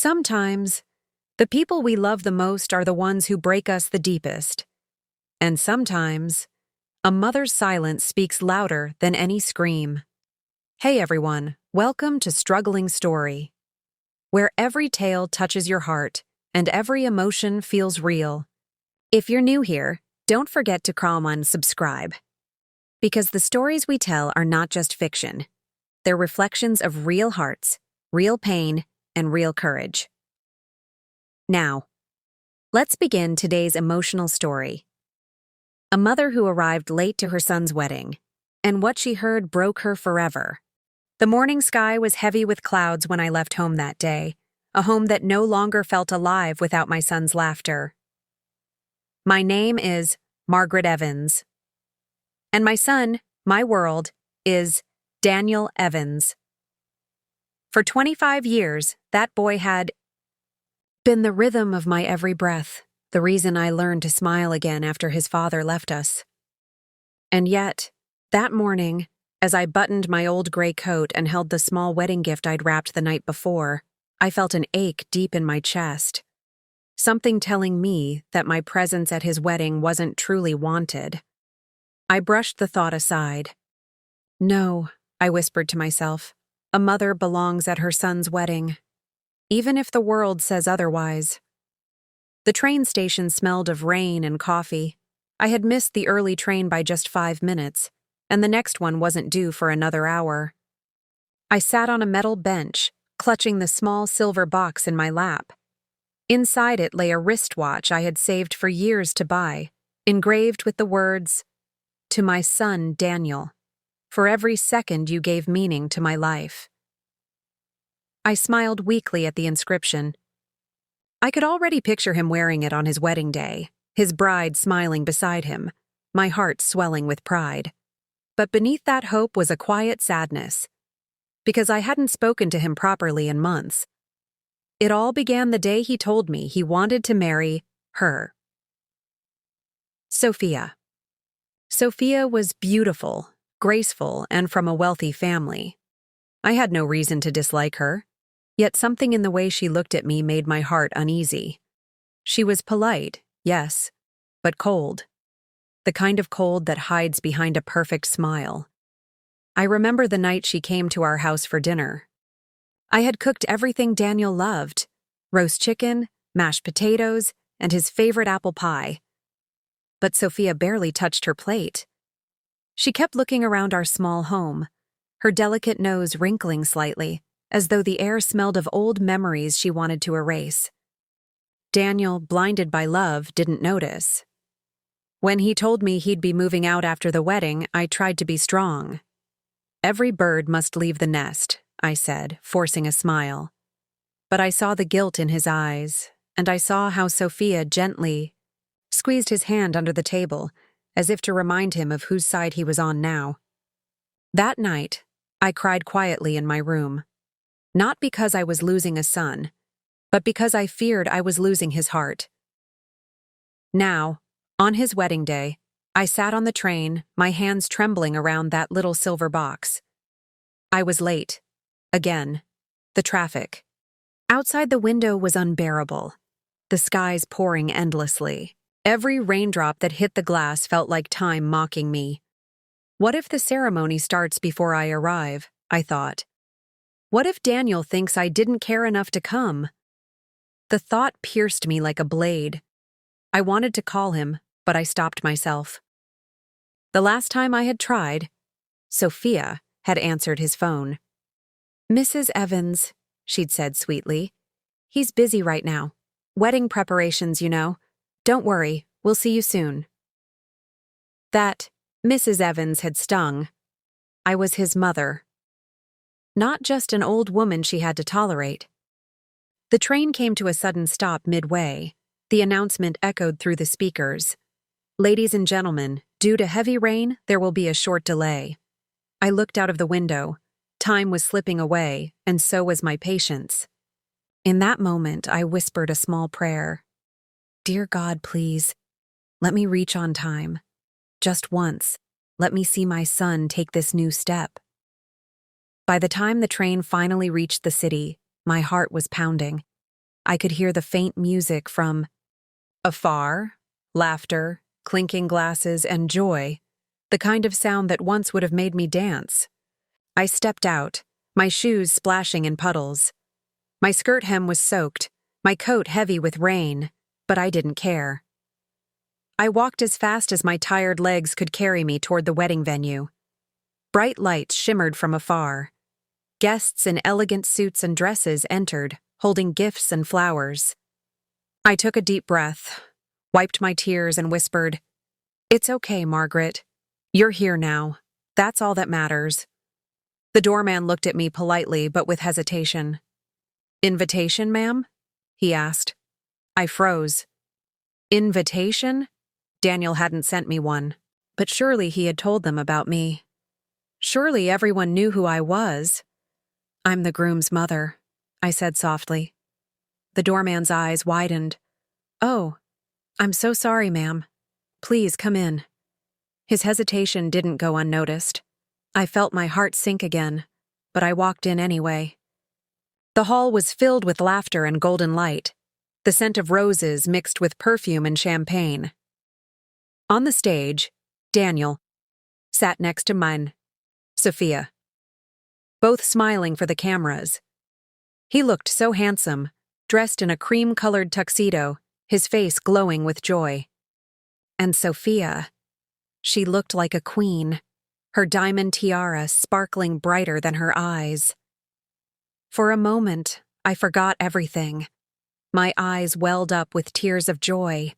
Sometimes, the people we love the most are the ones who break us the deepest. And sometimes, a mother's silence speaks louder than any scream. Hey everyone, welcome to Struggling Story, where every tale touches your heart and every emotion feels real. If you're new here, don't forget to comment and subscribe. Because the stories we tell are not just fiction. They're reflections of real hearts, real pain, and real courage. Now, let's begin today's emotional story. A mother who arrived late to her son's wedding, and what she heard broke her forever. The morning sky was heavy with clouds when I left home that day, a home that no longer felt alive without my son's laughter. My name is Margaret Evans. And my son, my world, is Daniel Evans. For 25 years, that boy had been the rhythm of my every breath, the reason I learned to smile again after his father left us. And yet, that morning, as I buttoned my old gray coat and held the small wedding gift I'd wrapped the night before, I felt an ache deep in my chest. Something telling me that my presence at his wedding wasn't truly wanted. I brushed the thought aside. No, I whispered to myself. A mother belongs at her son's wedding, even if the world says otherwise. The train station smelled of rain and coffee. I had missed the early train by just 5 minutes, and the next one wasn't due for another hour. I sat on a metal bench, clutching the small silver box in my lap. Inside it lay a wristwatch I had saved for years to buy, engraved with the words, "To my son, Daniel. For every second you gave meaning to my life." I smiled weakly at the inscription. I could already picture him wearing it on his wedding day, his bride smiling beside him, my heart swelling with pride. But beneath that hope was a quiet sadness, because I hadn't spoken to him properly in months. It all began the day he told me he wanted to marry her. Sophia. Sophia was beautiful, graceful, and from a wealthy family. I had no reason to dislike her, yet something in the way she looked at me made my heart uneasy. She was polite, yes, but cold. The kind of cold that hides behind a perfect smile. I remember the night she came to our house for dinner. I had cooked everything Daniel loved: roast chicken, mashed potatoes, and his favorite apple pie. But Sophia barely touched her plate. She kept looking around our small home, her delicate nose wrinkling slightly, as though the air smelled of old memories she wanted to erase. Daniel, blinded by love, didn't notice. When he told me he'd be moving out after the wedding, I tried to be strong. "Every bird must leave the nest," I said, forcing a smile. But I saw the guilt in his eyes, and I saw how Sophia gently squeezed his hand under the table, as if to remind him of whose side he was on now. That night, I cried quietly in my room. Not because I was losing a son, but because I feared I was losing his heart. Now, on his wedding day, I sat on the train, my hands trembling around that little silver box. I was late. Again. The traffic. Outside the window was unbearable. The skies pouring endlessly. Every raindrop that hit the glass felt like time mocking me. What if the ceremony starts before I arrive? I thought. What if Daniel thinks I didn't care enough to come? The thought pierced me like a blade. I wanted to call him, but I stopped myself. The last time I had tried, Sophia had answered his phone. "Mrs. Evans," she'd said sweetly. "He's busy right now. Wedding preparations, you know. Don't worry, we'll see you soon." That Mrs. Evans had stung. I was his mother. Not just an old woman she had to tolerate. The train came to a sudden stop midway. The announcement echoed through the speakers. "Ladies and gentlemen, due to heavy rain, there will be a short delay." I looked out of the window. Time was slipping away, and so was my patience. In that moment, I whispered a small prayer. "Dear God, please, let me reach on time. Just once, let me see my son take this new step." By the time the train finally reached the city, my heart was pounding. I could hear the faint music from afar, laughter, clinking glasses, and joy, the kind of sound that once would have made me dance. I stepped out, my shoes splashing in puddles. My skirt hem was soaked, my coat heavy with rain, but I didn't care. I walked as fast as my tired legs could carry me toward the wedding venue. Bright lights shimmered from afar. Guests in elegant suits and dresses entered, holding gifts and flowers. I took a deep breath, wiped my tears, and whispered, "It's okay, Margaret. You're here now. That's all that matters." The doorman looked at me politely but with hesitation. "Invitation, ma'am?" he asked. I froze. Invitation? Daniel hadn't sent me one, but surely he had told them about me. Surely everyone knew who I was. "I'm the groom's mother," I said softly. The doorman's eyes widened. "Oh, I'm so sorry, ma'am. Please come in." His hesitation didn't go unnoticed. I felt my heart sink again, but I walked in anyway. The hall was filled with laughter and golden light, the scent of roses mixed with perfume and champagne. On the stage, Daniel sat next to mine, Sophia, both smiling for the cameras. He looked so handsome, dressed in a cream-colored tuxedo, his face glowing with joy. And Sophia, she looked like a queen, her diamond tiara sparkling brighter than her eyes. For a moment, I forgot everything. My eyes welled up with tears of joy.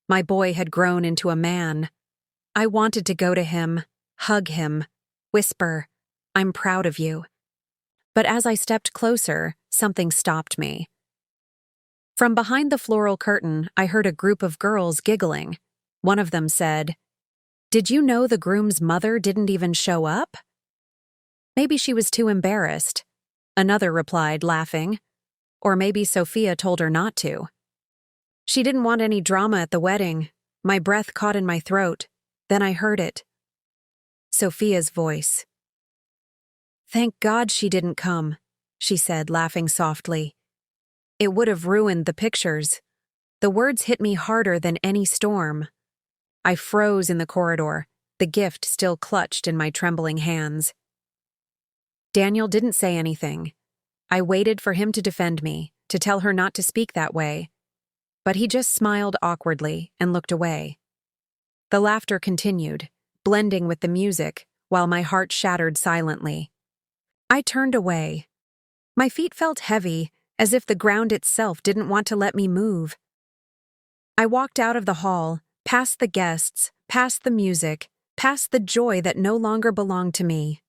My boy had grown into a man. I wanted to go to him, hug him, whisper, "I'm proud of you." But as I stepped closer, something stopped me. From behind the floral curtain, I heard a group of girls giggling. One of them said, "Did you know the groom's mother didn't even show up?" Maybe she was too embarrassed. Another replied, laughing. Or maybe Sophia told her not to. She didn't want any drama at the wedding. My breath caught in my throat. Then I heard it. Sophia's voice. "Thank God she didn't come," she said, laughing softly. "It would have ruined the pictures." The words hit me harder than any storm. I froze in the corridor, the gift still clutched in my trembling hands. Daniel didn't say anything. I waited for him to defend me, to tell her not to speak that way. But he just smiled awkwardly and looked away. The laughter continued, blending with the music, while my heart shattered silently. I turned away. My feet felt heavy, as if the ground itself didn't want to let me move. I walked out of the hall, past the guests, past the music, past the joy that no longer belonged to me.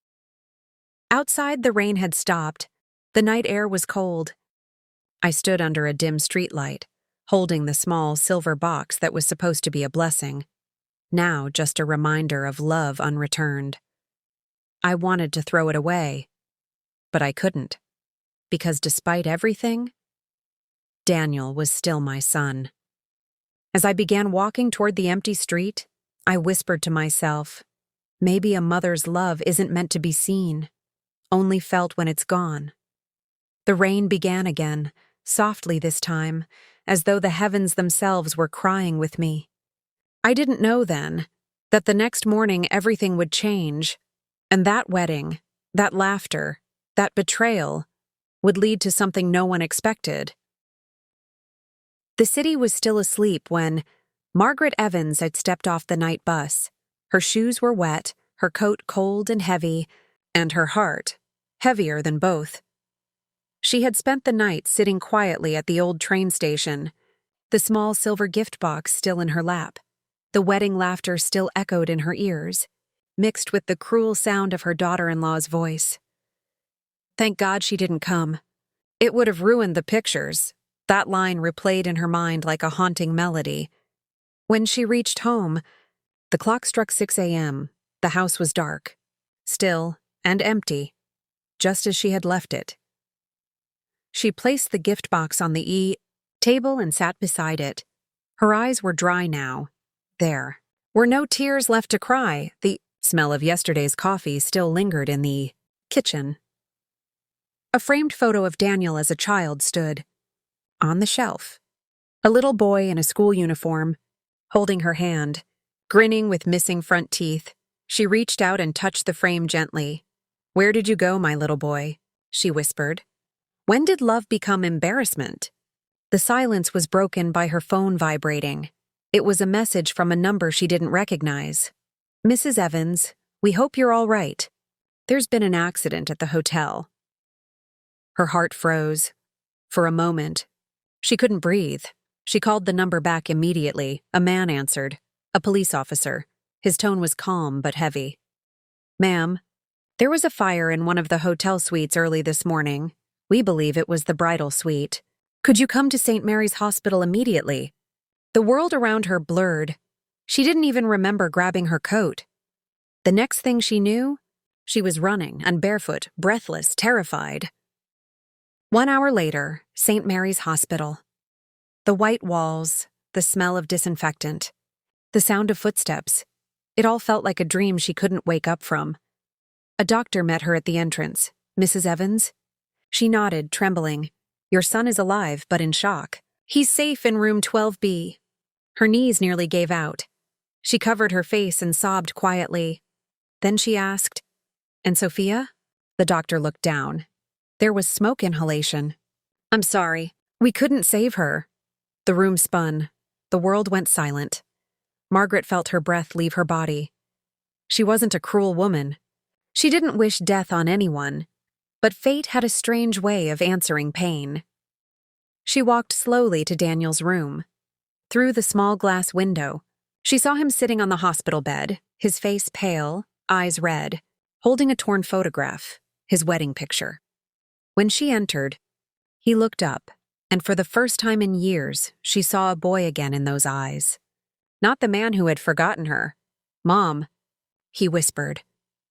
Outside, the rain had stopped. The night air was cold. I stood under a dim streetlight, holding the small silver box that was supposed to be a blessing, now just a reminder of love unreturned. I wanted to throw it away, but I couldn't, because despite everything, Daniel was still my son. As I began walking toward the empty street, I whispered to myself, maybe a mother's love isn't meant to be seen, only felt when it's gone. The rain began again, softly this time, as though the heavens themselves were crying with me. I didn't know then that the next morning everything would change, and that wedding, that laughter, that betrayal would lead to something no one expected. The city was still asleep when Margaret Evans had stepped off the night bus. Her shoes were wet, her coat cold and heavy, and her heart heavier than both. She had spent the night sitting quietly at the old train station, the small silver gift box still in her lap. The wedding laughter still echoed in her ears, mixed with the cruel sound of her daughter-in-law's voice. Thank God she didn't come. It would have ruined the pictures. That line replayed in her mind like a haunting melody. When she reached home, the clock struck 6 a.m. The house was dark, still and empty, just as she had left it. She placed the gift box on the table and sat beside it. Her eyes were dry now. There were no tears left to cry. The smell of yesterday's coffee still lingered in the kitchen. A framed photo of Daniel as a child stood. on the shelf. A little boy in a school uniform, holding her hand, grinning with missing front teeth. She reached out and touched the frame gently. "Where did you go, my little boy?" she whispered. When did love become embarrassment? The silence was broken by her phone vibrating. It was a message from a number she didn't recognize. "Mrs. Evans, we hope you're all right. There's been an accident at the hotel." Her heart froze. For a moment, she couldn't breathe. She called the number back immediately. A man answered, a police officer. His tone was calm but heavy. "Ma'am, there was a fire in one of the hotel suites early this morning. We believe it was the bridal suite. Could you come to St. Mary's Hospital immediately?" The world around her blurred. She didn't even remember grabbing her coat. The next thing she knew, she was running, and barefoot, breathless, terrified. 1 hour later, St. Mary's Hospital. The white walls, the smell of disinfectant, the sound of footsteps. It all felt like a dream she couldn't wake up from. A doctor met her at the entrance. "Mrs. Evans?" She nodded, trembling. "Your son is alive, but in shock. He's safe in room 12B. Her knees nearly gave out. She covered her face and sobbed quietly. Then she asked, "And Sophia?" The doctor looked down. There was smoke inhalation. "I'm sorry. We couldn't save her." The room spun. The world went silent. Margaret felt her breath leave her body. She wasn't a cruel woman. She didn't wish death on anyone. But fate had a strange way of answering pain. She walked slowly to Daniel's room. Through the small glass window, she saw him sitting on the hospital bed, his face pale, eyes red, holding a torn photograph, his wedding picture. When she entered, he looked up, and for the first time in years, she saw a boy again in those eyes. Not the man who had forgotten her. "Mom," he whispered.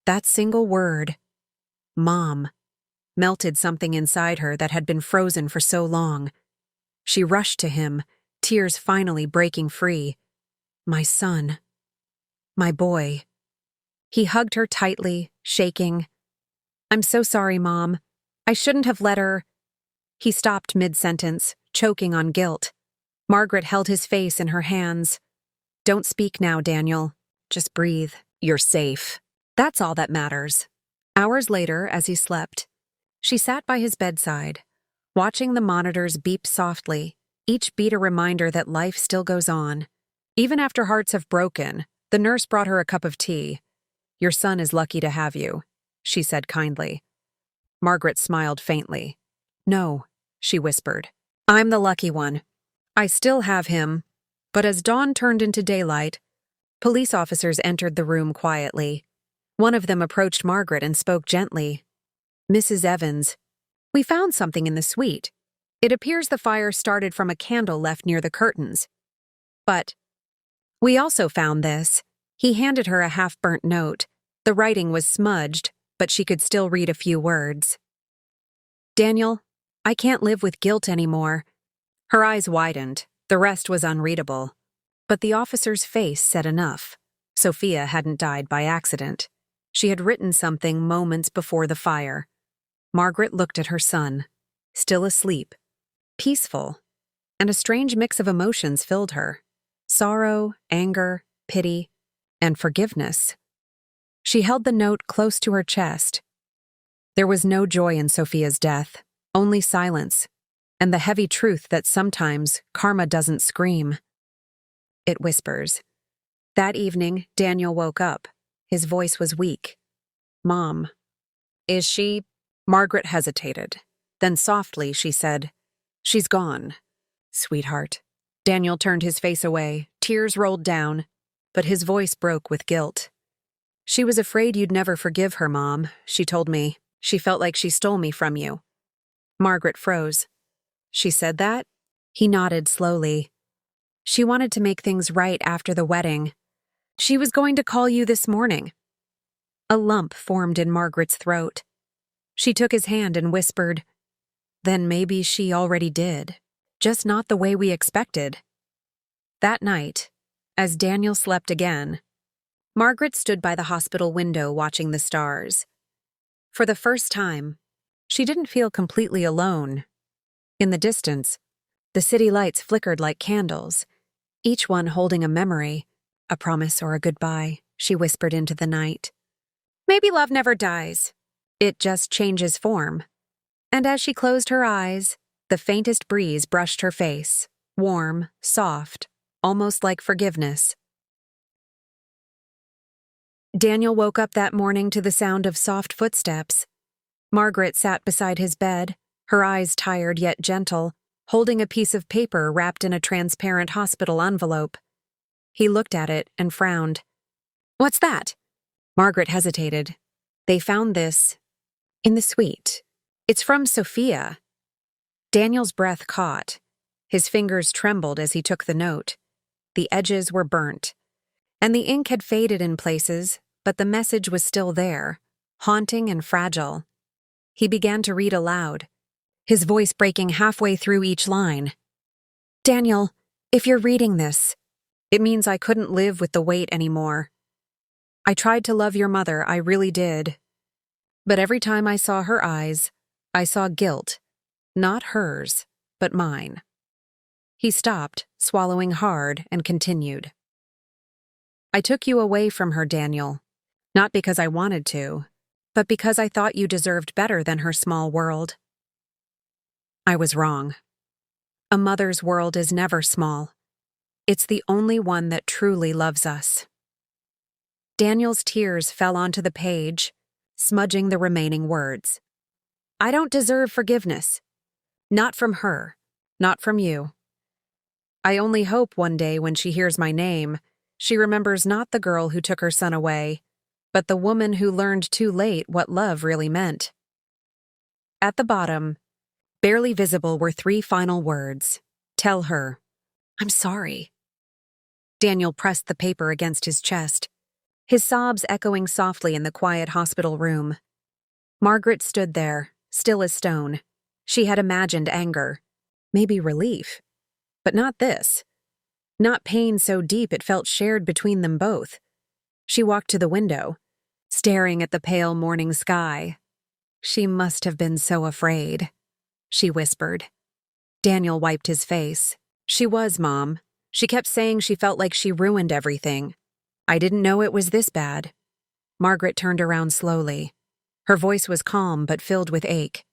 That single word, "Mom," melted something inside her that had been frozen for so long. She rushed to him, tears finally breaking free. "My son. My boy." He hugged her tightly, shaking. "I'm so sorry, Mom. I shouldn't have let her." He stopped mid-sentence, choking on guilt. Margaret held his face in her hands. "Don't speak now, Daniel. Just breathe. You're safe. That's all that matters." Hours later, as he slept, she sat by his bedside, watching the monitors beep softly, each beat a reminder that life still goes on. Even after hearts have broken, the nurse brought her a cup of tea. "Your son is lucky to have you," she said kindly. Margaret smiled faintly. "No," she whispered. "I'm the lucky one. I still have him." But as dawn turned into daylight, police officers entered the room quietly. One of them approached Margaret and spoke gently. "Mrs. Evans, we found something in the suite. It appears the fire started from a candle left near the curtains. But we also found this." He handed her a half-burnt note. The writing was smudged, but she could still read a few words. "Daniel, I can't live with guilt anymore." Her eyes widened. The rest was unreadable. But the officer's face said enough. Sophia hadn't died by accident. She had written something moments before the fire. Margaret looked at her son, still asleep, peaceful, and a strange mix of emotions filled her. Sorrow, anger, pity, and forgiveness. She held the note close to her chest. There was no joy in Sophia's death, only silence, and the heavy truth that sometimes karma doesn't scream. It whispers. That evening, Daniel woke up. His voice was weak. "Mom, is she—" Margaret hesitated. Then softly she said, "She's gone, sweetheart." Daniel turned his face away. Tears rolled down, but his voice broke with guilt. "She was afraid you'd never forgive her, Mom. She told me. She felt like she stole me from you." Margaret froze. "She said that?" He nodded slowly. "She wanted to make things right after the wedding. She was going to call you this morning." A lump formed in Margaret's throat. She took his hand and whispered, "Then maybe she already did, just not the way we expected." That night, as Daniel slept again, Margaret stood by the hospital window watching the stars. For the first time, she didn't feel completely alone. In the distance, The city lights flickered like candles, each one holding a memory, a promise or a goodbye, she whispered into the night. Maybe love never dies. It just changes form. And as she closed her eyes, the faintest breeze brushed her face, warm, soft, almost like forgiveness. Daniel woke up that morning to the sound of soft footsteps. Margaret sat beside his bed, her eyes tired yet gentle, holding a piece of paper wrapped in a transparent hospital envelope. He looked at it and frowned. What's that? Margaret hesitated. They found this in the suite. It's from Sophia. Daniel's breath caught. His fingers trembled as he took the note. The edges were burnt, and the ink had faded in places, but the message was still there, haunting and fragile. He began to read aloud, his voice breaking halfway through each line. Daniel, if you're reading this, it means I couldn't live with the weight anymore. I tried to love your mother, I really did. But every time I saw her eyes, I saw guilt, not hers, but mine. He stopped, swallowing hard, and continued. I took you away from her, Daniel, not because I wanted to, but because I thought you deserved better than her small world. I was wrong. A mother's world is never small. It's the only one that truly loves us. Daniel's tears fell onto the page, smudging the remaining words. I don't deserve forgiveness. Not from her, not from you. I only hope one day when she hears my name, she remembers not the girl who took her son away, but the woman who learned too late what love really meant. At the bottom, barely visible, were 3 final words. Tell her, I'm sorry. Daniel pressed the paper against his chest, his sobs echoing softly in the quiet hospital room. Margaret stood there, still as stone. She had imagined anger, maybe relief, but not this. Not pain so deep it felt shared between them both. She walked to the window, staring at the pale morning sky. She must have been so afraid, she whispered. Daniel wiped his face. She was, Mom. She kept saying she felt like she ruined everything. I didn't know it was this bad. Margaret turned around slowly. Her voice was calm but filled with ache.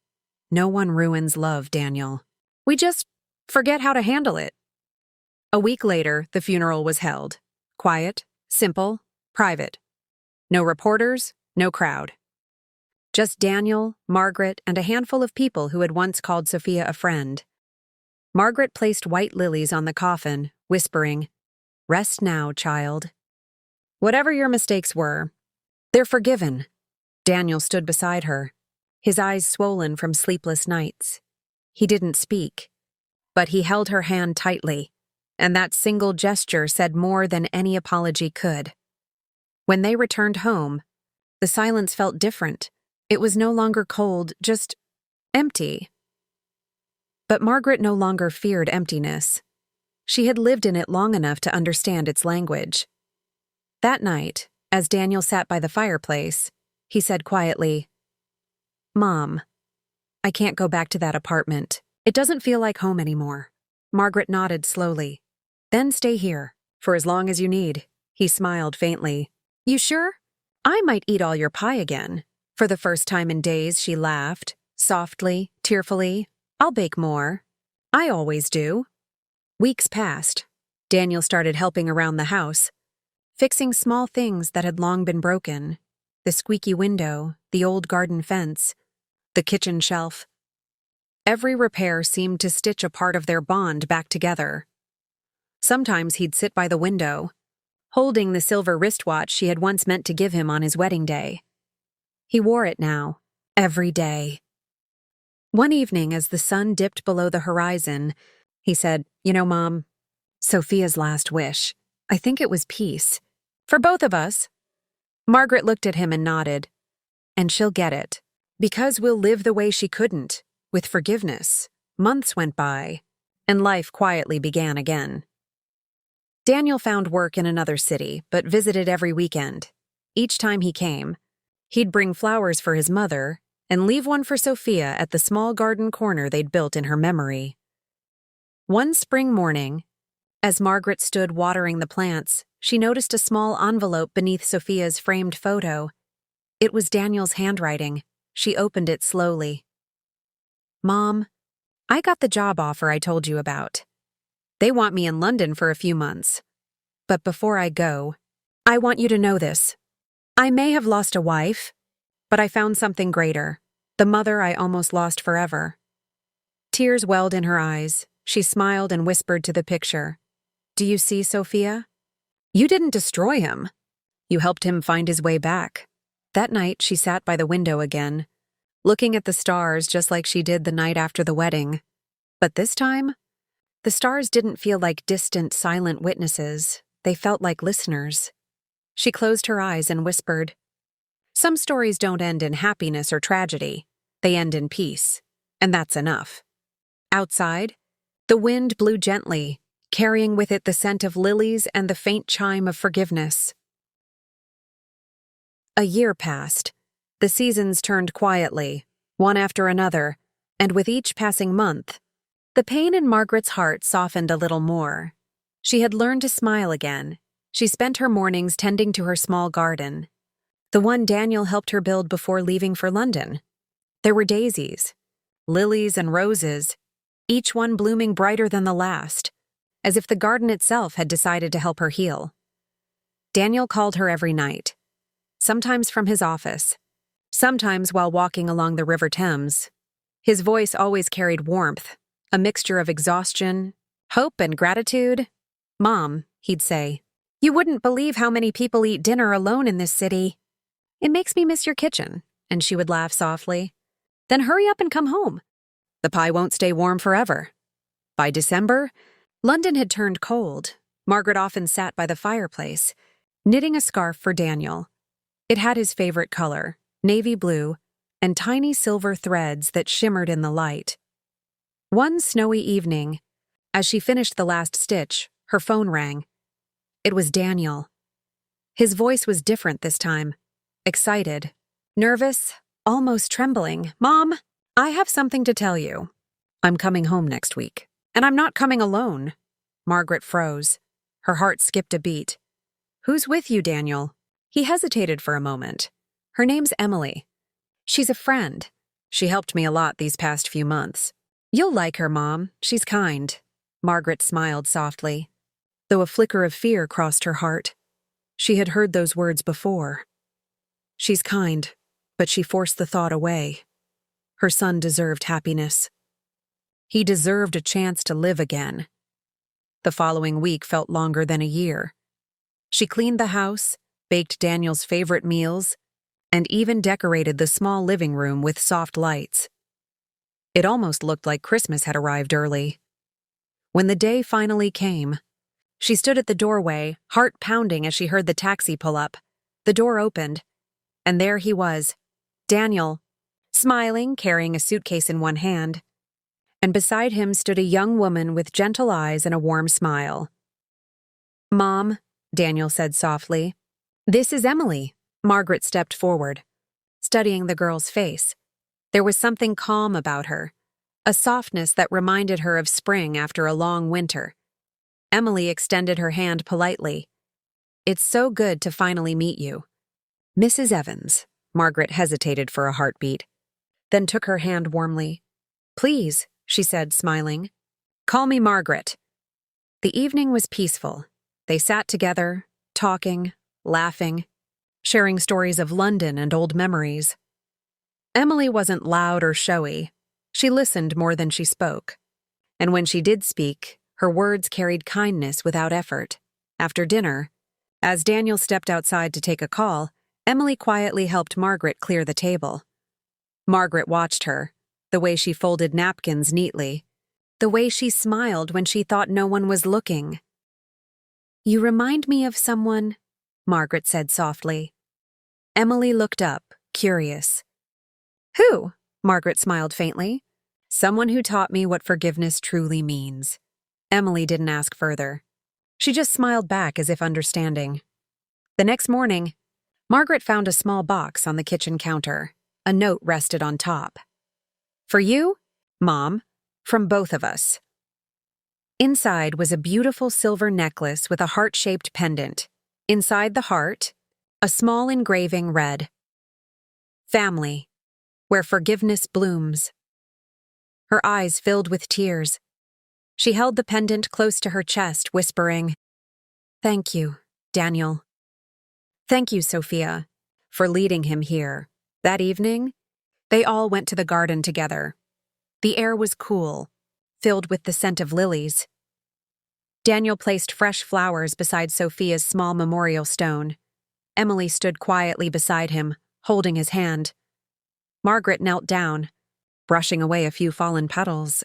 No one ruins love, Daniel. We just forget how to handle it. A week later, the funeral was held. Quiet, simple, private. No reporters, no crowd. Just Daniel, Margaret, and a handful of people who had once called Sophia a friend. Margaret placed white lilies on the coffin, whispering, Rest now, child. Whatever your mistakes were, they're forgiven. Daniel stood beside her, his eyes swollen from sleepless nights. He didn't speak, but he held her hand tightly, and that single gesture said more than any apology could. When they returned home, the silence felt different. It was no longer cold, just empty. But Margaret no longer feared emptiness. She had lived in it long enough to understand its language. That night, as Daniel sat by the fireplace, he said quietly, Mom, I can't go back to that apartment. It doesn't feel like home anymore. Margaret nodded slowly. Then stay here, for as long as you need. He smiled faintly. You sure? I might eat all your pie again. For the first time in days, she laughed, softly, tearfully. I'll bake more. I always do. Weeks passed. Daniel started helping around the house, fixing small things that had long been broken. The squeaky window, the old garden fence, the kitchen shelf. Every repair seemed to stitch a part of their bond back together. Sometimes he'd sit by the window, holding the silver wristwatch she had once meant to give him on his wedding day. He wore it now, every day. One evening, as the sun dipped below the horizon, he said, You know, Mom, Sophia's last wish, I think it was peace. For both of us. Margaret looked at him and nodded. And she'll get it. Because we'll live the way she couldn't, with forgiveness. Months went by, and life quietly began again. Daniel found work in another city, but visited every weekend. Each time he came, he'd bring flowers for his mother and leave one for Sophia at the small garden corner they'd built in her memory. One spring morning, as Margaret stood watering the plants, she noticed a small envelope beneath Sophia's framed photo. It was Daniel's handwriting. She opened it slowly. "Mom, I got the job offer I told you about. They want me in London for a few months. But before I go, I want you to know this. I may have lost a wife, but I found something greater, the mother I almost lost forever." Tears welled in her eyes. She smiled and whispered to the picture, "Do you see, Sophia? You didn't destroy him. You helped him find his way back." That night, she sat by the window again, looking at the stars just like she did the night after the wedding. But this time, the stars didn't feel like distant, silent witnesses. They felt like listeners. She closed her eyes and whispered, "Some stories don't end in happiness or tragedy. They end in peace, and that's enough." Outside, the wind blew gently, carrying with it the scent of lilies and the faint chime of forgiveness. A year passed. The seasons turned quietly, one after another, and with each passing month, the pain in Margaret's heart softened a little more. She had learned to smile again. She spent her mornings tending to her small garden, the one Daniel helped her build before leaving for London. There were daisies, lilies, and roses, each one blooming brighter than the last, as if the garden itself had decided to help her heal. Daniel called her every night, sometimes from his office, sometimes while walking along the River Thames. His voice always carried warmth, a mixture of exhaustion, hope, and gratitude. "Mom," he'd say, "you wouldn't believe how many people eat dinner alone in this city. It makes me miss your kitchen," and she would laugh softly. "Then hurry up and come home. The pie won't stay warm forever." By December, London had turned cold. Margaret often sat by the fireplace, knitting a scarf for Daniel. It had his favorite color, navy blue, and tiny silver threads that shimmered in the light. One snowy evening, as she finished the last stitch, her phone rang. It was Daniel. His voice was different this time, excited, nervous, almost trembling. "Mom, I have something to tell you. I'm coming home next week, and I'm not coming alone." Margaret froze. Her heart skipped a beat. "Who's with you, Daniel?" He hesitated for a moment. "Her name's Emily. She's a friend. She helped me a lot these past few months. You'll like her, Mom. She's kind." Margaret smiled softly, though a flicker of fear crossed her heart. She had heard those words before. She's kind, but she forced the thought away. Her son deserved happiness. He deserved a chance to live again. The following week felt longer than a year. She cleaned the house, baked Daniel's favorite meals, and even decorated the small living room with soft lights. It almost looked like Christmas had arrived early. When the day finally came, she stood at the doorway, heart pounding as she heard the taxi pull up. The door opened, and there he was, Daniel, smiling, carrying a suitcase in one hand, and beside him stood a young woman with gentle eyes and a warm smile. "Mom," Daniel said softly, "this is Emily." Margaret stepped forward, studying the girl's face. There was something calm about her, a softness that reminded her of spring after a long winter. Emily extended her hand politely. "It's so good to finally meet you." "Mrs. Evans." Margaret hesitated for a heartbeat, then took her hand warmly. "Please," she said, smiling. "Call me Margaret." The evening was peaceful. They sat together, talking, laughing, sharing stories of London and old memories. Emily wasn't loud or showy. She listened more than she spoke. And when she did speak, her words carried kindness without effort. After dinner, as Daniel stepped outside to take a call, Emily quietly helped Margaret clear the table. Margaret watched her, the way she folded napkins neatly, the way she smiled when she thought no one was looking. "You remind me of someone," Margaret said softly. Emily looked up, curious. "Who?" Margaret smiled faintly. "Someone who taught me what forgiveness truly means." Emily didn't ask further. She just smiled back as if understanding. The next morning, Margaret found a small box on the kitchen counter. A note rested on top. "For you, Mom, from both of us." Inside was a beautiful silver necklace with a heart-shaped pendant. Inside the heart, a small engraving read, "Family, where forgiveness blooms." Her eyes filled with tears. She held the pendant close to her chest, whispering, "Thank you, Daniel. Thank you, Sophia, for leading him here." That evening, they all went to the garden together. The air was cool, filled with the scent of lilies. Daniel placed fresh flowers beside Sophia's small memorial stone. Emily stood quietly beside him, holding his hand. Margaret knelt down, brushing away a few fallen petals.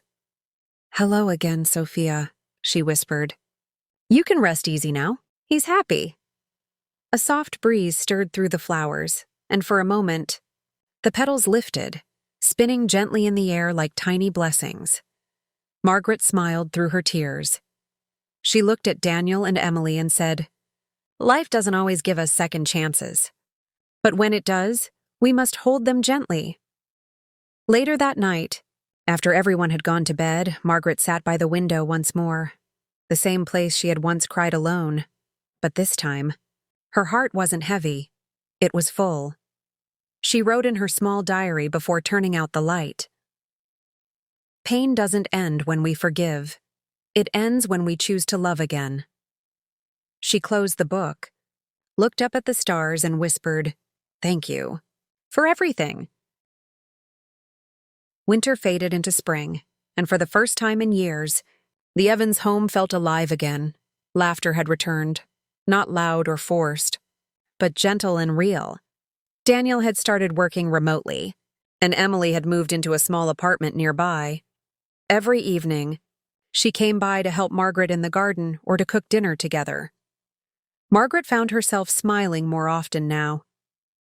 "Hello again, Sophia," she whispered. "You can rest easy now. He's happy." A soft breeze stirred through the flowers, and for a moment, the petals lifted, spinning gently in the air like tiny blessings. Margaret smiled through her tears. She looked at Daniel and Emily and said, "Life doesn't always give us second chances. But when it does, we must hold them gently." Later that night, after everyone had gone to bed, Margaret sat by the window once more, the same place she had once cried alone. But this time, her heart wasn't heavy. It was full. She wrote in her small diary before turning out the light. "Pain doesn't end when we forgive. It ends when we choose to love again." She closed the book, looked up at the stars, and whispered, "Thank you for everything." Winter faded into spring, and for the first time in years, the Evans home felt alive again. Laughter had returned, not loud or forced, but gentle and real. Daniel had started working remotely, and Emily had moved into a small apartment nearby. Every evening, she came by to help Margaret in the garden or to cook dinner together. Margaret found herself smiling more often now.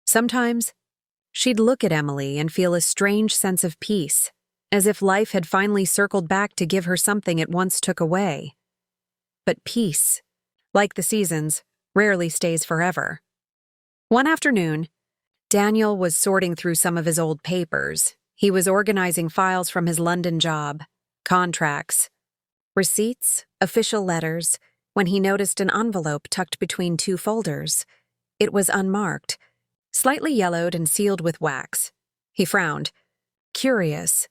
Sometimes, she'd look at Emily and feel a strange sense of peace, as if life had finally circled back to give her something it once took away. But peace, like the seasons, rarely stays forever. One afternoon, Daniel was sorting through some of his old papers. He was organizing files from his London job, contracts, receipts, official letters, when he noticed an envelope tucked between two folders. It was unmarked, slightly yellowed and sealed with wax. He frowned, curious.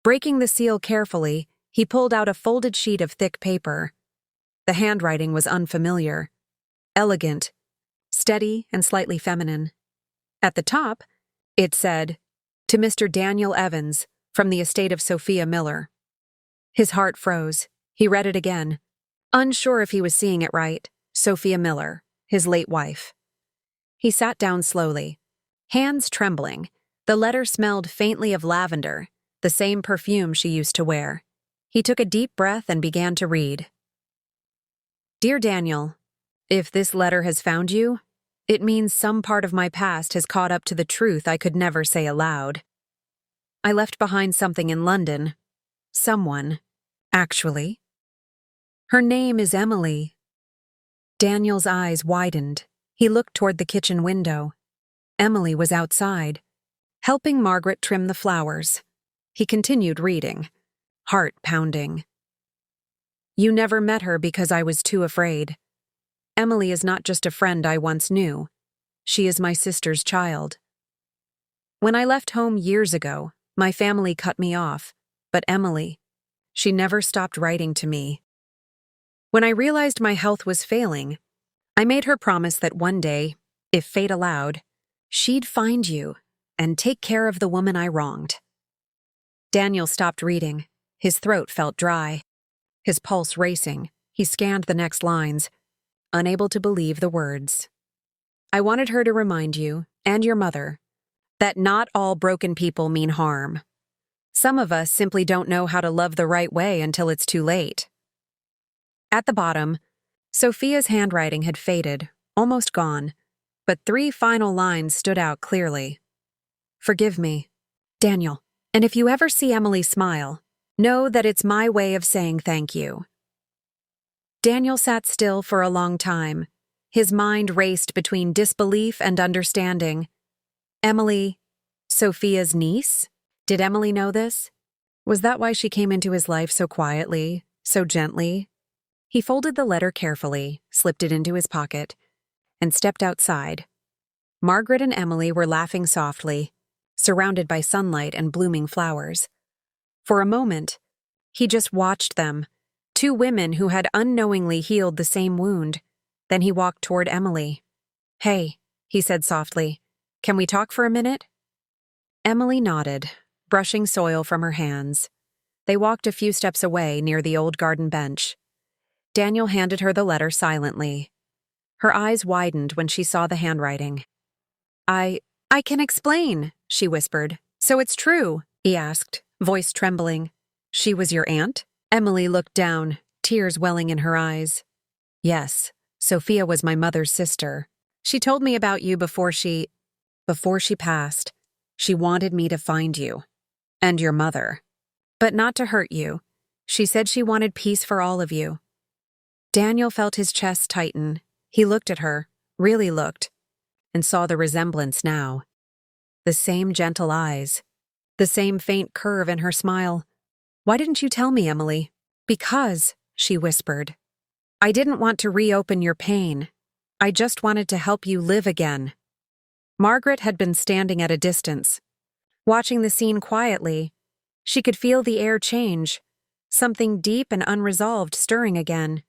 Breaking the seal carefully, he pulled out a folded sheet of thick paper. The handwriting was unfamiliar, elegant, steady and slightly feminine. At the top, it said, "To Mr. Daniel Evans, from the estate of Sophia Miller." His heart froze. He read it again, unsure if he was seeing it right. Sophia Miller, his late wife. He sat down slowly, hands trembling. The letter smelled faintly of lavender, the same perfume she used to wear. He took a deep breath and began to read. "Dear Daniel, if this letter has found you, it means some part of my past has caught up to the truth I could never say aloud. I left behind something in London. Someone, actually. Her name is Emily." Daniel's eyes widened. He looked toward the kitchen window. Emily was outside, helping Margaret trim the flowers. He continued reading, heart pounding. "You never met her because I was too afraid. Emily is not just a friend I once knew. She is my sister's child. When I left home years ago, my family cut me off, but Emily, she never stopped writing to me. When I realized my health was failing, I made her promise that one day, if fate allowed, she'd find you and take care of the woman I wronged." Daniel stopped reading. His throat felt dry, his pulse racing. He scanned the next lines, unable to believe the words. "I wanted her to remind you, and your mother, that not all broken people mean harm. Some of us simply don't know how to love the right way until it's too late." At the bottom, Sophia's handwriting had faded, almost gone, but 3 final lines stood out clearly. "Forgive me, Daniel, and if you ever see Emily smile, know that it's my way of saying thank you." Daniel sat still for a long time. His mind raced between disbelief and understanding. Emily, Sophia's niece? Did Emily know this? Was that why she came into his life so quietly, so gently. He folded the letter carefully, slipped it into his pocket, and stepped outside. Margaret and Emily were laughing softly, surrounded by sunlight and blooming flowers. For a moment, he just watched them, two women who had unknowingly healed the same wound. Then he walked toward Emily. "Hey," he said softly, "can we talk for a minute?" Emily nodded, brushing soil from her hands. They walked a few steps away near the old garden bench. Daniel handed her the letter silently. Her eyes widened when she saw the handwriting. I can explain," she whispered. "So it's true?" he asked, voice trembling. "She was your aunt?" Emily looked down, tears welling in her eyes. "Yes, Sophia was my mother's sister. She told me about you before she passed. She wanted me to find you. And your mother. But not to hurt you. She said she wanted peace for all of you." Daniel felt his chest tighten. He looked at her, really looked, and saw the resemblance now. The same gentle eyes, the same faint curve in her smile. "Why didn't you tell me, Emily?" "Because," she whispered, "I didn't want to reopen your pain. I just wanted to help you live again." Margaret had been standing at a distance, watching the scene quietly. She could feel the air change, something deep and unresolved stirring again.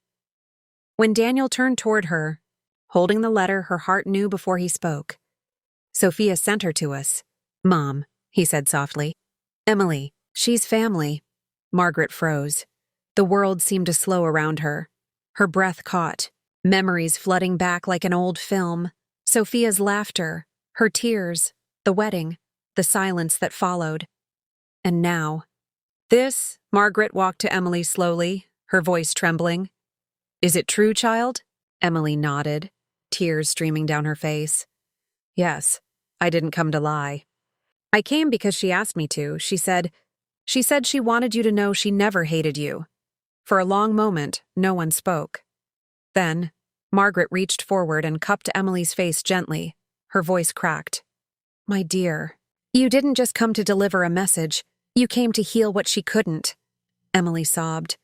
When Daniel turned toward her, holding the letter her heart knew before he spoke. "Sophia sent her to us, Mom," he said softly. "Emily, she's family." Margaret froze. The world seemed to slow around her. Her breath caught, memories flooding back like an old film. Sophia's laughter, her tears, the wedding, the silence that followed. And now. Margaret walked to Emily slowly, her voice trembling. "Is it true, child?" Emily nodded, tears streaming down her face. "Yes, I didn't come to lie. I came because she asked me to. She said she wanted you to know she never hated you." For a long moment, no one spoke. Then, Margaret reached forward and cupped Emily's face gently. Her voice cracked. "My dear, you didn't just come to deliver a message. You came to heal what she couldn't," Emily sobbed,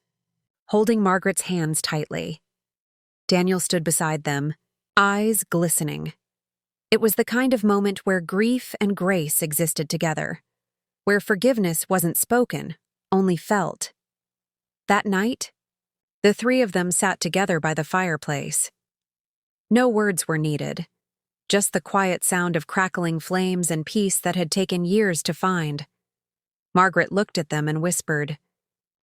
holding Margaret's hands tightly. Daniel stood beside them, eyes glistening. It was the kind of moment where grief and grace existed together, where forgiveness wasn't spoken, only felt. That night, the three of them sat together by the fireplace. No words were needed, just the quiet sound of crackling flames and peace that had taken years to find. Margaret looked at them and whispered,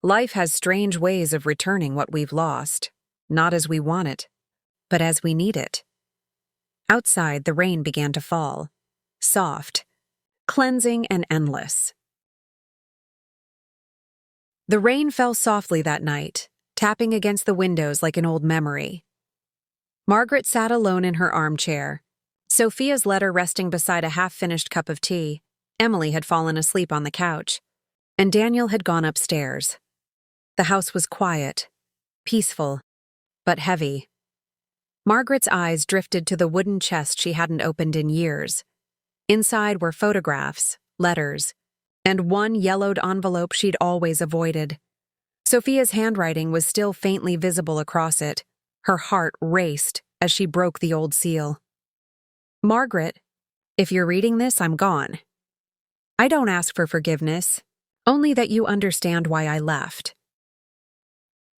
"Life has strange ways of returning what we've lost, not as we want it, but as we need it." Outside, the rain began to fall, soft, cleansing and endless. The rain fell softly that night, tapping against the windows like an old memory. Margaret sat alone in her armchair, Sophia's letter resting beside a half-finished cup of tea. Emily had fallen asleep on the couch, and Daniel had gone upstairs. The house was quiet, peaceful, but heavy. Margaret's eyes drifted to the wooden chest she hadn't opened in years. Inside were photographs, letters, and one yellowed envelope she'd always avoided. Sophia's handwriting was still faintly visible across it. Her heart raced as she broke the old seal. "Margaret, if you're reading this, I'm gone. I don't ask for forgiveness, only that you understand why I left."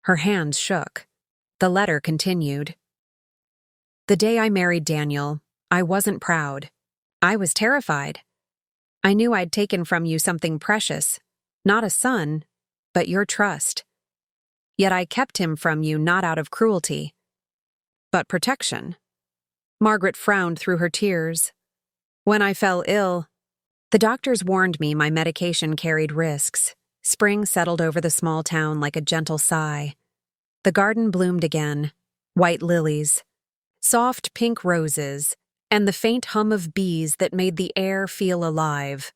Her hands shook. The letter continued. "The day I married Daniel, I wasn't proud. I was terrified. I knew I'd taken from you something precious, not a son, but your trust. Yet I kept him from you not out of cruelty, but protection." Margaret frowned through her tears. "When I fell ill, the doctors warned me my medication carried risks." Spring settled over the small town like a gentle sigh. The garden bloomed again, white lilies, soft pink roses, and the faint hum of bees that made the air feel alive.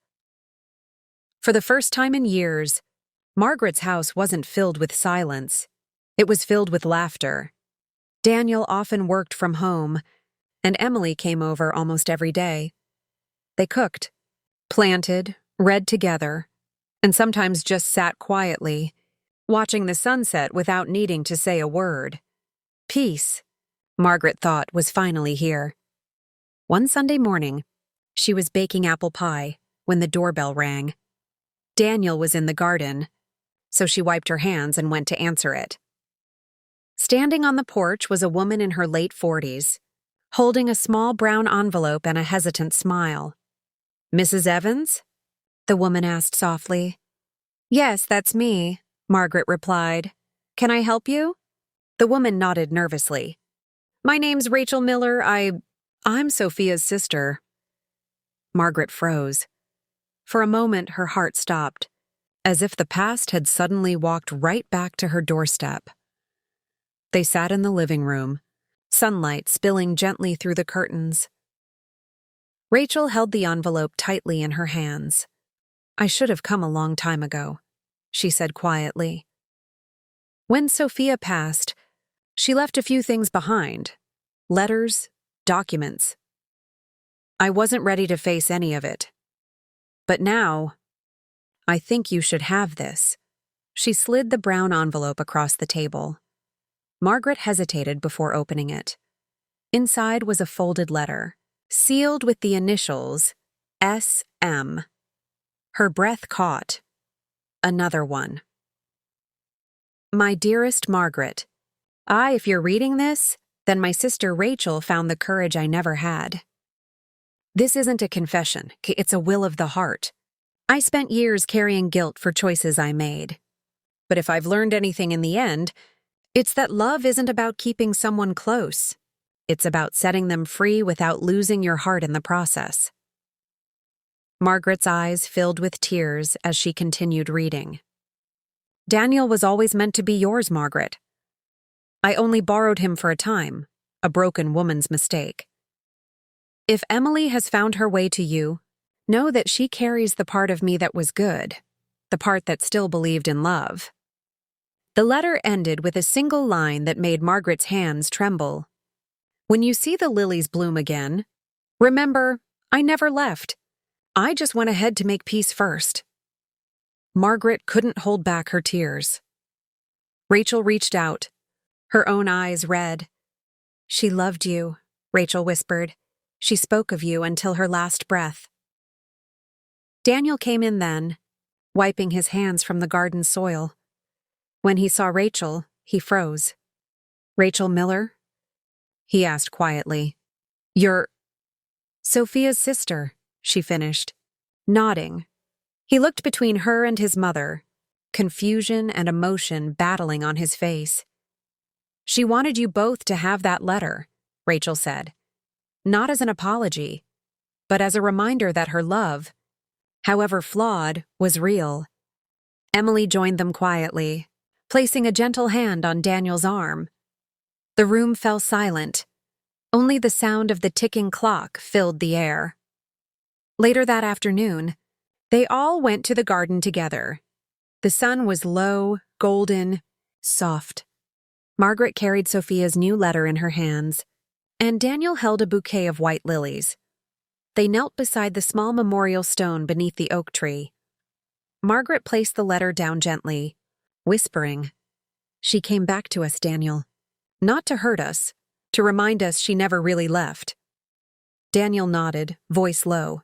For the first time in years, Margaret's house wasn't filled with silence. It was filled with laughter. Daniel often worked from home, and Emily came over almost every day. They cooked, planted, read together, and sometimes just sat quietly, watching the sunset without needing to say a word. Peace, Margaret thought, was finally here. One Sunday morning, she was baking apple pie when the doorbell rang. Daniel was in the garden, so she wiped her hands and went to answer it. Standing on the porch was a woman in her late 40s, holding a small brown envelope and a hesitant smile. "Mrs. Evans?" the woman asked softly. "Yes, that's me," Margaret replied. "Can I help you?" The woman nodded nervously. "My name's Rachel Miller. I'm Sophia's sister." Margaret froze. For a moment, her heart stopped, as if the past had suddenly walked right back to her doorstep. They sat in the living room, sunlight spilling gently through the curtains. Rachel held the envelope tightly in her hands. "I should have come a long time ago," she said quietly. When Sophia passed, she left a few things behind: letters, documents. "I wasn't ready to face any of it. But now, I think you should have this." She slid the brown envelope across the table. Margaret hesitated before opening it. Inside was a folded letter, sealed with the initials S.M. Her breath caught. Another one. "My dearest Margaret, if you're reading this, then my sister Rachel found the courage I never had. This isn't a confession, it's a will of the heart. I spent years carrying guilt for choices I made. But if I've learned anything in the end, it's that love isn't about keeping someone close. It's about setting them free without losing your heart in the process." Margaret's eyes filled with tears as she continued reading. "Daniel was always meant to be yours, Margaret. I only borrowed him for a time, a broken woman's mistake. If Emily has found her way to you, know that she carries the part of me that was good, the part that still believed in love." The letter ended with a single line that made Margaret's hands tremble. "When you see the lilies bloom again, remember, I never left. I just went ahead to make peace first." Margaret couldn't hold back her tears. Rachel reached out, her own eyes red. "She loved you," Rachel whispered. "She spoke of you until her last breath." Daniel came in then, wiping his hands from the garden soil. When he saw Rachel, he froze. "Rachel Miller?" he asked quietly. "You're Sophia's sister," she finished, nodding. He looked between her and his mother, confusion and emotion battling on his face. "She wanted you both to have that letter," Rachel said. "Not as an apology, but as a reminder that her love, however flawed, was real." Emily joined them quietly, placing a gentle hand on Daniel's arm. The room fell silent. Only the sound of the ticking clock filled the air. Later that afternoon, they all went to the garden together. The sun was low, golden, soft. Margaret carried Sophia's new letter in her hands, and Daniel held a bouquet of white lilies. They knelt beside the small memorial stone beneath the oak tree. Margaret placed the letter down gently, whispering, "She came back to us, Daniel. Not to hurt us, to remind us she never really left." Daniel nodded, voice low.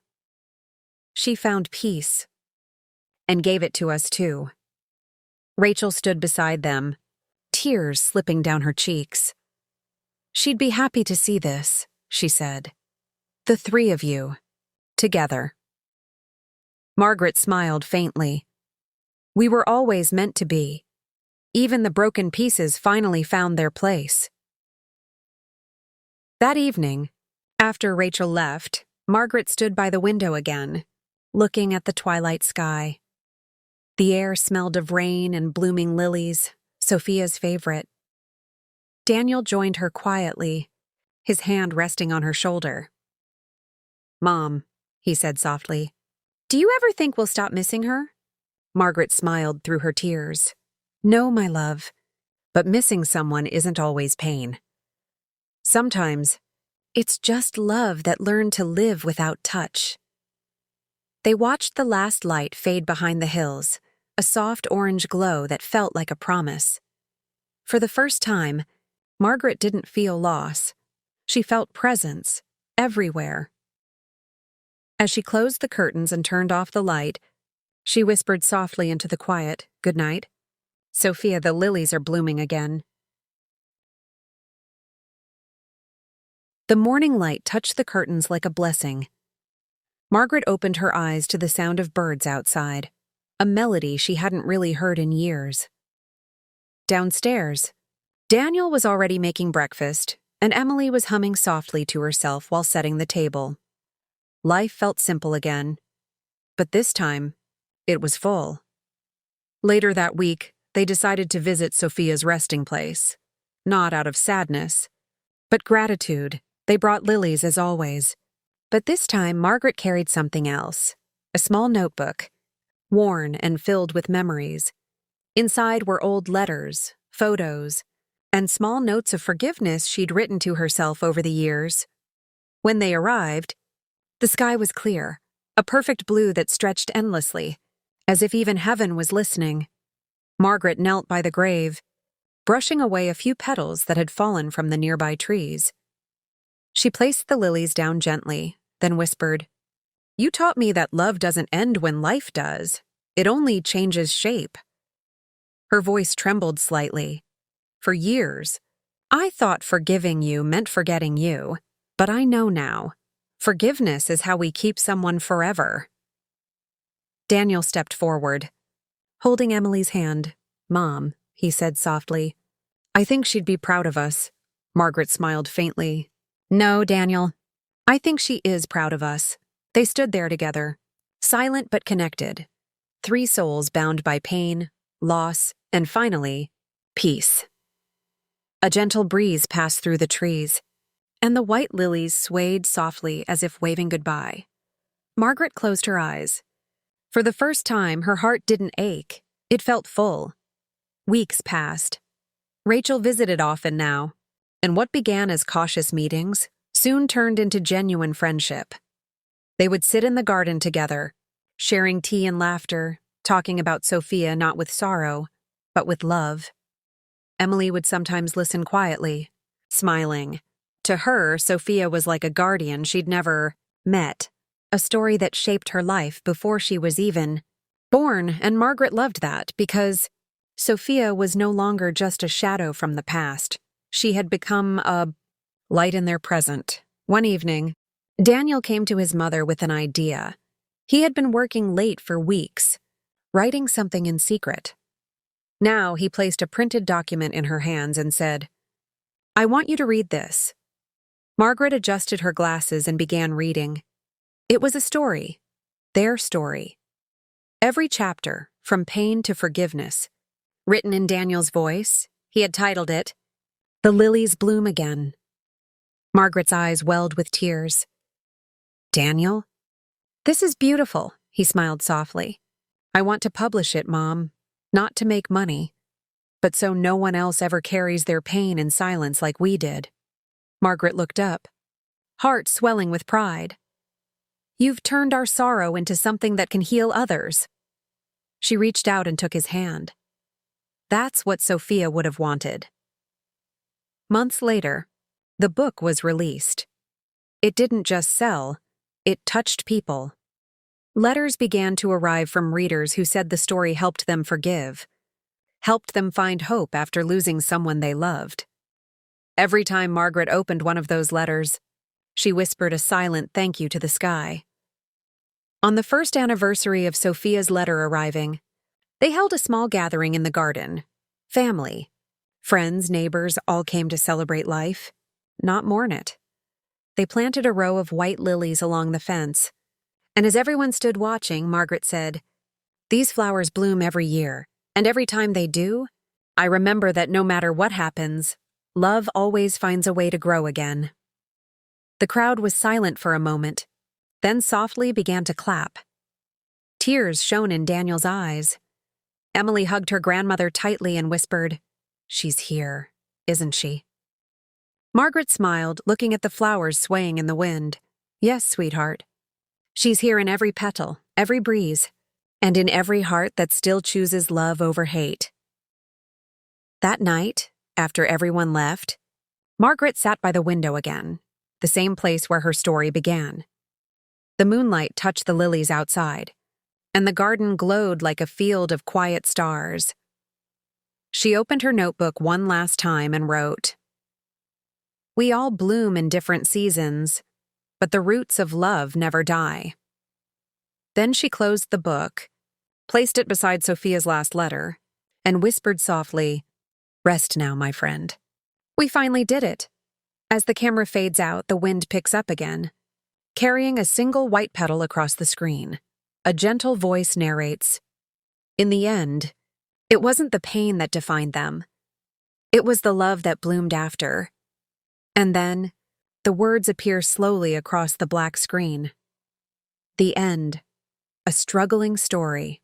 "She found peace, and gave it to us too." Rachel stood beside them, tears slipping down her cheeks. "She'd be happy to see this," she said. "The three of you, together." Margaret smiled faintly. "We were always meant to be. Even the broken pieces finally found their place." That evening, after Rachel left, Margaret stood by the window again, looking at the twilight sky. The air smelled of rain and blooming lilies, Sophia's favorite. Daniel joined her quietly, his hand resting on her shoulder. "Mom," he said softly, "do you ever think we'll stop missing her?" Margaret smiled through her tears. "No, my love, but missing someone isn't always pain. Sometimes, it's just love that learned to live without touch." They watched the last light fade behind the hills, a soft orange glow that felt like a promise. For the first time, Margaret didn't feel loss. She felt presence, everywhere. As she closed the curtains and turned off the light, she whispered softly into the quiet, "Good night. Sophia, the lilies are blooming again." The morning light touched the curtains like a blessing. Margaret opened her eyes to the sound of birds outside, a melody she hadn't really heard in years. Downstairs, Daniel was already making breakfast, and Emily was humming softly to herself while setting the table. Life felt simple again, but this time, it was full. Later that week, they decided to visit Sophia's resting place. Not out of sadness, but gratitude. They brought lilies as always. But this time, Margaret carried something else. A small notebook, worn and filled with memories. Inside were old letters, photos, and small notes of forgiveness she'd written to herself over the years. When they arrived, the sky was clear, a perfect blue that stretched endlessly, as if even heaven was listening. Margaret knelt by the grave, brushing away a few petals that had fallen from the nearby trees. She placed the lilies down gently, then whispered, "You taught me that love doesn't end when life does. It only changes shape." Her voice trembled slightly. For years, I thought forgiving you meant forgetting you, but I know now. Forgiveness is how we keep someone forever. Daniel stepped forward, holding Emily's hand. "Mom," he said softly, "I think she'd be proud of us." Margaret smiled faintly. "No, Daniel. I think she is proud of us." They stood there together, silent but connected. Three souls bound by pain, loss, and finally, peace. A gentle breeze passed through the trees, and the white lilies swayed softly as if waving goodbye. Margaret closed her eyes. For the first time, her heart didn't ache. It felt full. Weeks passed. Rachel visited often now, and what began as cautious meetings soon turned into genuine friendship. They would sit in the garden together, sharing tea and laughter, talking about Sophia not with sorrow, but with love. Emily would sometimes listen quietly, smiling. To her, Sophia was like a guardian she'd never met, a story that shaped her life before she was even born, and Margaret loved that because Sophia was no longer just a shadow from the past. She had become a light in their present. One evening, Daniel came to his mother with an idea. He had been working late for weeks, writing something in secret. Now he placed a printed document in her hands and said, "I want you to read this." Margaret adjusted her glasses and began reading. It was a story, their story. Every chapter, from pain to forgiveness, written in Daniel's voice. He had titled it, "The Lilies Bloom Again." Margaret's eyes welled with tears. "Daniel? This is beautiful," he smiled softly. "I want to publish it, Mom, not to make money, but so no one else ever carries their pain in silence like we did." Margaret looked up, heart swelling with pride. "You've turned our sorrow into something that can heal others." She reached out and took his hand. That's what Sophia would have wanted. Months later, the book was released. It didn't just sell, it touched people. Letters began to arrive from readers who said the story helped them forgive, helped them find hope after losing someone they loved. Every time Margaret opened one of those letters, she whispered a silent thank you to the sky. On the first anniversary of Sophia's letter arriving, they held a small gathering in the garden. Family, friends, neighbors all came to celebrate life, not mourn it. They planted a row of white lilies along the fence, and as everyone stood watching, Margaret said, "These flowers bloom every year, and every time they do, I remember that no matter what happens, love always finds a way to grow again." The crowd was silent for a moment, then softly began to clap. Tears shone in Daniel's eyes. Emily hugged her grandmother tightly and whispered, "She's here, isn't she?" Margaret smiled, looking at the flowers swaying in the wind. "Yes, sweetheart. She's here in every petal, every breeze, and in every heart that still chooses love over hate. That night, after everyone left, Margaret sat by the window again, the same place where her story began. The moonlight touched the lilies outside, and the garden glowed like a field of quiet stars. She opened her notebook one last time and wrote, "We all bloom in different seasons, but the roots of love never die." Then she closed the book, placed it beside Sophia's last letter, and whispered softly, "Rest now, my friend." We finally did it. As the camera fades out, the wind picks up again, carrying a single white petal across the screen. A gentle voice narrates, "In the end, it wasn't the pain that defined them. It was the love that bloomed after." And then, the words appear slowly across the black screen. The end. A struggling story.